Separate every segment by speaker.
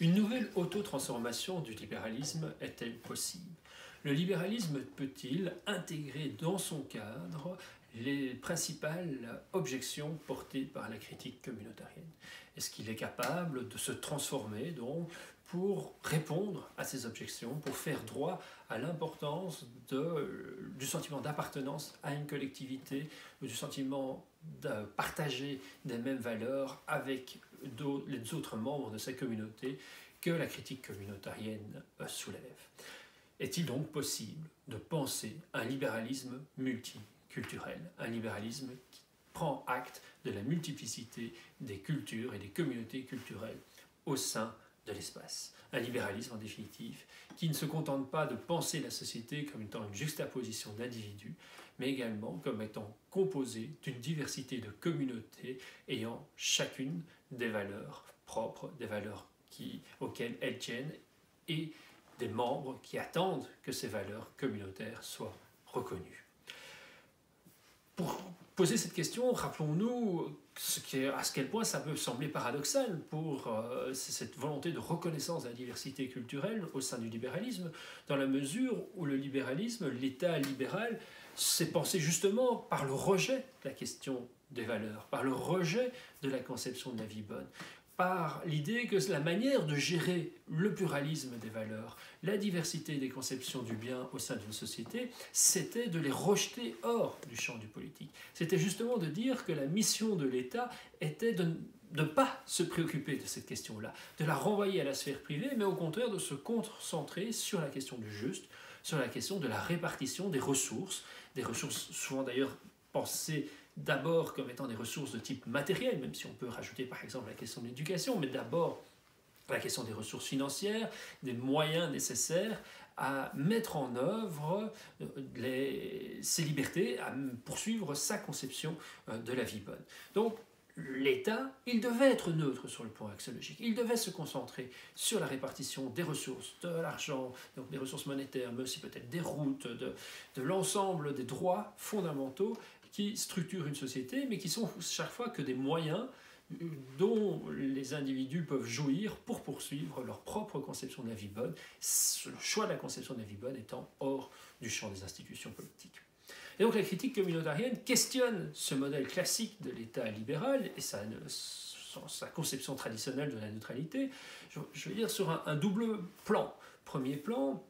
Speaker 1: Une nouvelle autotransformation du libéralisme est-elle possible? Le libéralisme peut-il intégrer dans son cadre les principales objections portées par la critique communautarienne? Est-ce qu'il est capable de se transformer donc pour répondre à ces objections, pour faire droit à l'importance du sentiment d'appartenance à une collectivité, ou du sentiment de partager des mêmes valeurs avec les autres membres de sa communauté que la critique communautarienne soulève? Est-il donc possible de penser un libéralisme multiculturel, un libéralisme qui prend acte de la multiplicité des cultures et des communautés culturelles au sein de l'espace? Un libéralisme en définitive qui ne se contente pas de penser la société comme étant une juxtaposition d'individus, mais également comme étant composée d'une diversité de communautés ayant chacune des valeurs propres, des valeurs auxquelles elles tiennent et des membres qui attendent que ces valeurs communautaires soient reconnues. Pour poser cette question, rappelons-nous à quel point ça peut sembler paradoxal pour cette volonté de reconnaissance de la diversité culturelle au sein du libéralisme, dans la mesure où le libéralisme, l'État libéral, s'est pensé justement par le rejet de la question des valeurs, par le rejet de la conception de la vie bonne, par l'idée que la manière de gérer le pluralisme des valeurs, la diversité des conceptions du bien au sein d'une société, c'était de les rejeter hors du champ du politique. C'était justement de dire que la mission de l'État était de ne pas se préoccuper de cette question-là, de la renvoyer à la sphère privée, mais au contraire de se concentrer sur la question du juste, sur la question de la répartition des ressources souvent d'ailleurs pensées d'abord comme étant des ressources de type matériel, même si on peut rajouter par exemple la question de l'éducation, mais d'abord la question des ressources financières, des moyens nécessaires à mettre en œuvre ces libertés, à poursuivre sa conception de la vie bonne. Donc l'État, il devait être neutre sur le plan axiologique, il devait se concentrer sur la répartition des ressources, de l'argent, donc des ressources monétaires, mais aussi peut-être des routes, de l'ensemble des droits fondamentaux qui structurent une société, mais qui sont chaque fois que des moyens dont les individus peuvent jouir pour poursuivre leur propre conception de la vie bonne, le choix de la conception de la vie bonne étant hors du champ des institutions politiques. Et donc la critique communautarienne questionne ce modèle classique de l'État libéral et sa conception traditionnelle de la neutralité, je veux dire sur un double plan. Premier plan,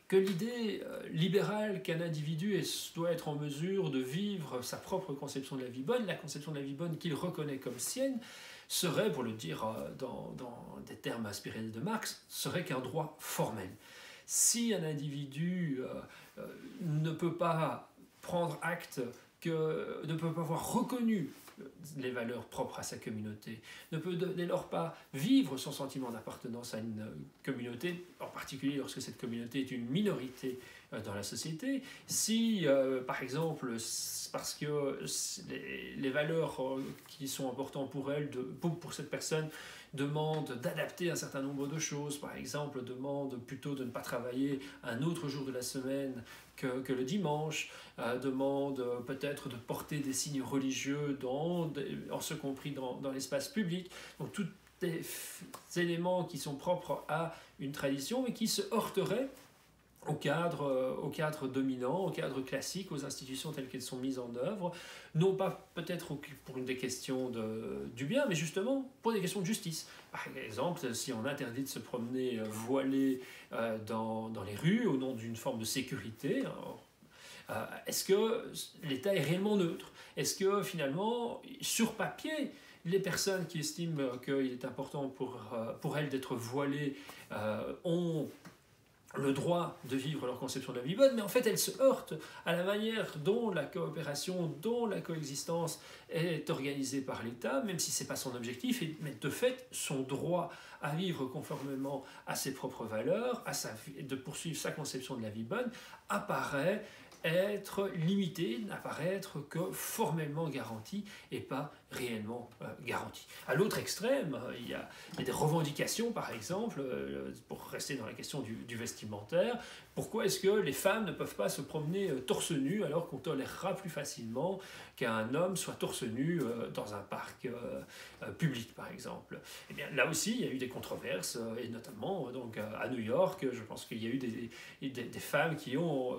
Speaker 1: que l'idée libérale qu'un individu doit être en mesure de vivre sa propre conception de la vie bonne, la conception de la vie bonne qu'il reconnaît comme sienne, serait, pour le dire dans des termes inspirés de Marx, serait qu'un droit formel. Si un individu ne peut pas prendre acte, ne peut pas avoir reconnu les valeurs propres à sa communauté, ne peut dès lors pas vivre son sentiment d'appartenance à une communauté, en particulier lorsque cette communauté est une minorité dans la société, si par exemple, parce que les valeurs qui sont importantes pour elle, pour cette personne, demandent d'adapter un certain nombre de choses, par exemple demande plutôt de ne pas travailler un autre jour de la semaine que le dimanche, demande peut-être de porter des signes religieux en ce compris dans l'espace public. Donc tous des éléments qui sont propres à une tradition mais qui se heurteraient au cadre dominant, au cadre classique, aux institutions telles qu'elles sont mises en œuvre, non pas peut-être pour des questions du bien, mais justement pour des questions de justice. Par exemple, si on interdit de se promener voilé dans les rues au nom d'une forme de sécurité, est-ce que l'État est réellement neutre? Est-ce que finalement, sur papier, les personnes qui estiment qu'il est important pour elles d'être voilées ont le droit de vivre leur conception de la vie bonne, mais en fait elles se heurtent à la manière dont la coopération, dont la coexistence est organisée par l'État, même si ce n'est pas son objectif, mais de fait son droit à vivre conformément à ses propres valeurs, de poursuivre sa conception de la vie bonne, apparaît être limité, n'apparaît être que formellement garanti et pas réellement garantie. À l'autre extrême, il y a des revendications, par exemple, pour rester dans la question du vestimentaire. Pourquoi est-ce que les femmes ne peuvent pas se promener torse nu alors qu'on tolérera plus facilement qu'un homme soit torse nu dans un parc public, par exemple? Eh bien, là aussi, il y a eu des controverses, et notamment donc, à New York, je pense qu'il y a eu des femmes qui ont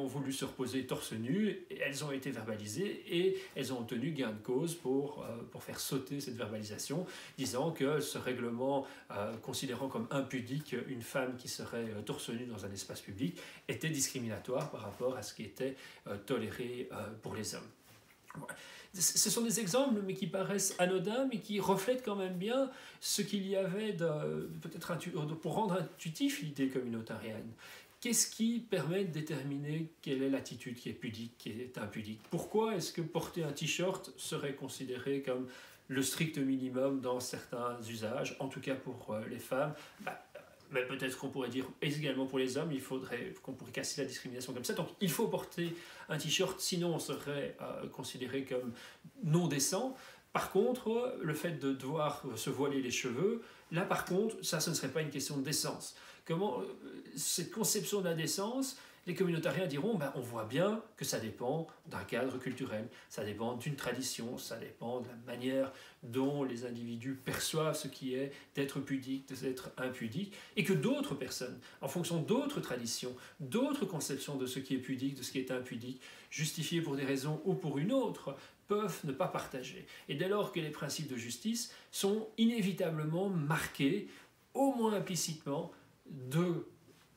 Speaker 1: voulu se reposer torse nu, et elles ont été verbalisées et elles ont obtenu gain de cause pour faire sauter cette verbalisation, disant que ce règlement, considérant comme impudique une femme qui serait torse nu dans un espace public, était discriminatoire par rapport à ce qui était toléré pour les hommes. Voilà. Ce sont des exemples mais qui paraissent anodins, mais qui reflètent quand même bien ce qu'il y avait peut-être pour rendre intuitif l'idée communautarienne. Qu'est-ce qui permet de déterminer quelle est l'attitude qui est pudique, qui est impudique? Pourquoi est-ce que porter un t-shirt serait considéré comme le strict minimum dans certains usages, en tout cas pour les femmes? Mais peut-être qu'on pourrait dire également pour les hommes, il faudrait qu'on pourrait casser la discrimination comme ça. Donc il faut porter un t-shirt, sinon on serait considéré comme non décent. Par contre, le fait de devoir se voiler les cheveux, là par contre, ça ce ne serait pas une question de décence. Cette conception de la décence, les communautariens diront, on voit bien que ça dépend d'un cadre culturel, ça dépend d'une tradition, ça dépend de la manière dont les individus perçoivent ce qui est d'être pudique, d'être impudique, et que d'autres personnes, en fonction d'autres traditions, d'autres conceptions de ce qui est pudique, de ce qui est impudique, justifiées pour des raisons ou pour une autre, peuvent ne pas partager. Et dès lors que les principes de justice sont inévitablement marqués, au moins implicitement, de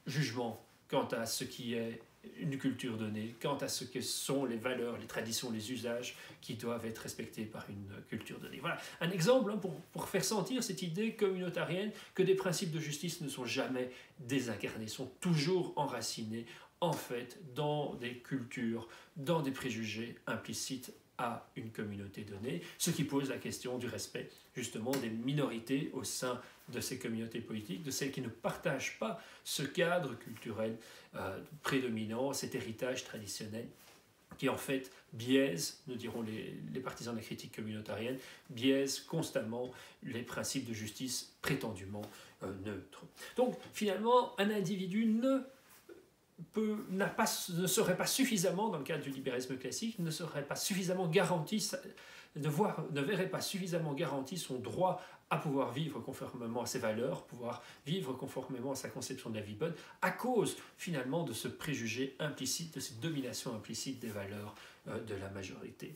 Speaker 1: jugement quant à ce qui est une culture donnée, quant à ce que sont les valeurs, les traditions, les usages qui doivent être respectés par une culture donnée. Voilà un exemple pour faire sentir cette idée communautarienne que des principes de justice ne sont jamais désincarnés, sont toujours enracinés en fait dans des cultures, dans des préjugés implicites à une communauté donnée, ce qui pose la question du respect justement des minorités au sein de ces communautés politiques, de celles qui ne partagent pas ce cadre culturel prédominant, cet héritage traditionnel qui en fait biaise, nous dirons les partisans de la critique communautarienne, biaise constamment les principes de justice prétendument neutres. Donc finalement, un individu ne serait pas suffisamment, dans le cadre du libéralisme classique, ne serait pas suffisamment garanti, ne verrait pas suffisamment garanti son droit à pouvoir vivre conformément à ses valeurs, pouvoir vivre conformément à sa conception de la vie bonne, à cause finalement de ce préjugé implicite, de cette domination implicite des valeurs de la majorité.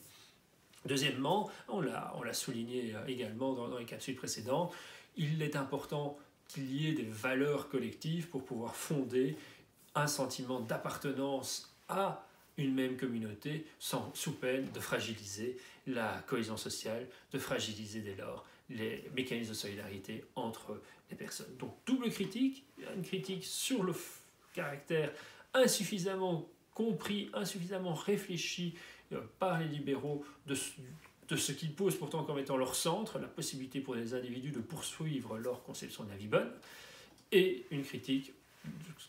Speaker 1: Deuxièmement, on l'a souligné également dans les capsules précédentes, il est important qu'il y ait des valeurs collectives pour pouvoir fonder un sentiment d'appartenance à une même communauté sous peine de fragiliser la cohésion sociale, de fragiliser dès lors les mécanismes de solidarité entre les personnes. Donc double critique, une critique sur le caractère insuffisamment compris, insuffisamment réfléchi par les libéraux de ce qu'ils posent pourtant comme étant leur centre, la possibilité pour les individus de poursuivre leur conception de la vie bonne, et une critique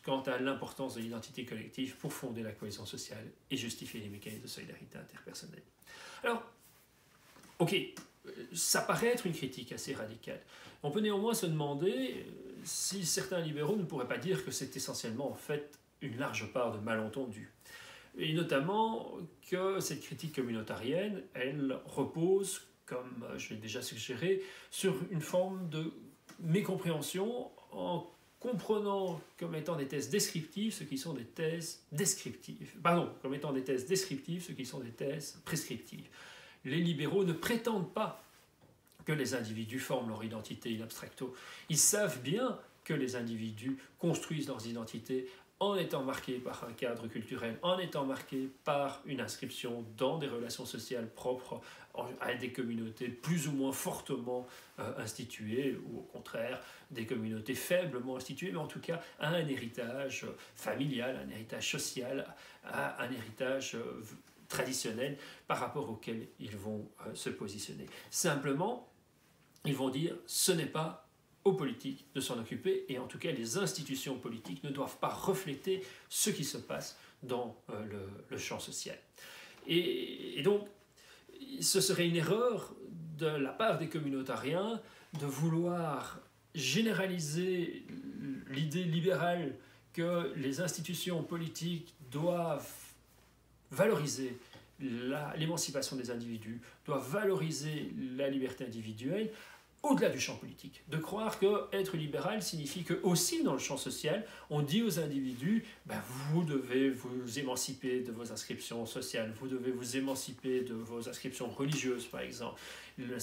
Speaker 1: quant à l'importance de l'identité collective pour fonder la cohésion sociale et justifier les mécanismes de solidarité interpersonnelle. Alors, ok, ça paraît être une critique assez radicale. On peut néanmoins se demander si certains libéraux ne pourraient pas dire que c'est essentiellement en fait une large part de malentendu. Et notamment que cette critique communautarienne, elle repose, comme je l'ai déjà suggéré, sur une forme de mécompréhension en comprenant comme étant des thèses descriptives ce qui sont des thèses descriptives. Pardon, comme étant des thèses descriptives ce qui sont des thèses prescriptives. Les libéraux ne prétendent pas que les individus forment leur identité in abstracto. Ils savent bien que les individus construisent leurs identités en étant marqués par un cadre culturel, en étant marqués par une inscription dans des relations sociales propres à des communautés plus ou moins fortement instituées, ou au contraire, des communautés faiblement instituées, mais en tout cas à un héritage familial, un héritage social, à un héritage traditionnel par rapport auquel ils vont se positionner. Simplement, ils vont dire ce n'est pas aux politiques de s'en occuper, et en tout cas les institutions politiques ne doivent pas refléter ce qui se passe dans le champ social. Et donc, ce serait une erreur de la part des communautariens de vouloir généraliser l'idée libérale que les institutions politiques doivent valoriser l'émancipation des individus, doivent valoriser la liberté individuelle au-delà du champ politique. De croire qu'être libéral signifie que aussi dans le champ social, on dit aux individus, vous devez vous émanciper de vos inscriptions sociales, vous devez vous émanciper de vos inscriptions religieuses, par exemple.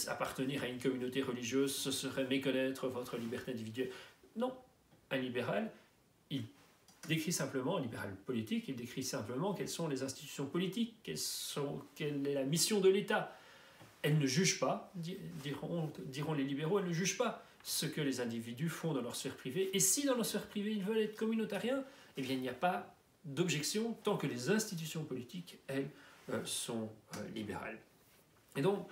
Speaker 1: Appartenir à une communauté religieuse, ce serait méconnaître votre liberté individuelle. Non, un libéral, il décrit simplement, un libéral politique, il décrit simplement quelles sont les institutions politiques, quelle est la mission de l'État. Elle ne juge pas, diront les libéraux, elle ne juge pas ce que les individus font dans leur sphère privée. Et si dans leur sphère privée ils veulent être communautariens, eh bien il n'y a pas d'objection tant que les institutions politiques, elles, sont libérales. Et donc,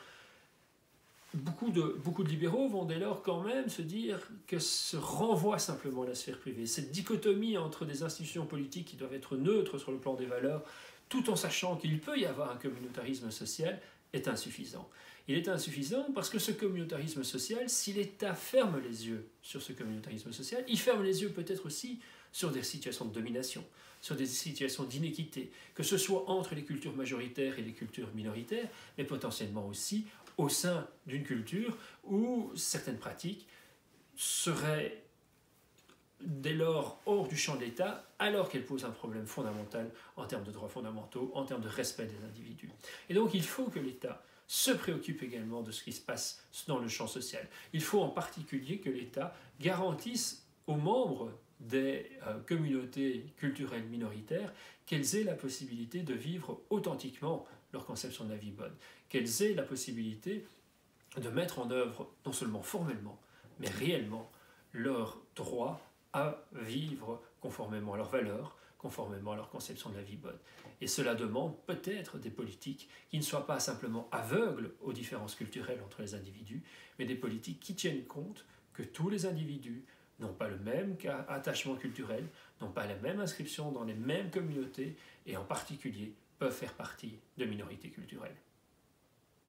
Speaker 1: beaucoup de libéraux vont dès lors quand même se dire que ce renvoie simplement à la sphère privée. Cette dichotomie entre des institutions politiques qui doivent être neutres sur le plan des valeurs, tout en sachant qu'il peut y avoir un communautarisme social, est insuffisant. Il est insuffisant parce que ce communautarisme social, si l'État ferme les yeux sur ce communautarisme social, il ferme les yeux peut-être aussi sur des situations de domination, sur des situations d'inéquité, que ce soit entre les cultures majoritaires et les cultures minoritaires, mais potentiellement aussi au sein d'une culture où certaines pratiques seraient dès lors hors du champ de l'État, alors qu'elles posent un problème fondamental en termes de droits fondamentaux, en termes de respect des individus. Et donc il faut que l'État se préoccupe également de ce qui se passe dans le champ social. Il faut en particulier que l'État garantisse aux membres des communautés culturelles minoritaires qu'elles aient la possibilité de vivre authentiquement leur conception de la vie bonne, qu'elles aient la possibilité de mettre en œuvre, non seulement formellement, mais réellement, leurs droits à vivre conformément à leurs valeurs, conformément à leur conception de la vie bonne. Et cela demande peut-être des politiques qui ne soient pas simplement aveugles aux différences culturelles entre les individus, mais des politiques qui tiennent compte que tous les individus n'ont pas le même attachement culturel, n'ont pas la même inscription dans les mêmes communautés et en particulier peuvent faire partie de minorités culturelles.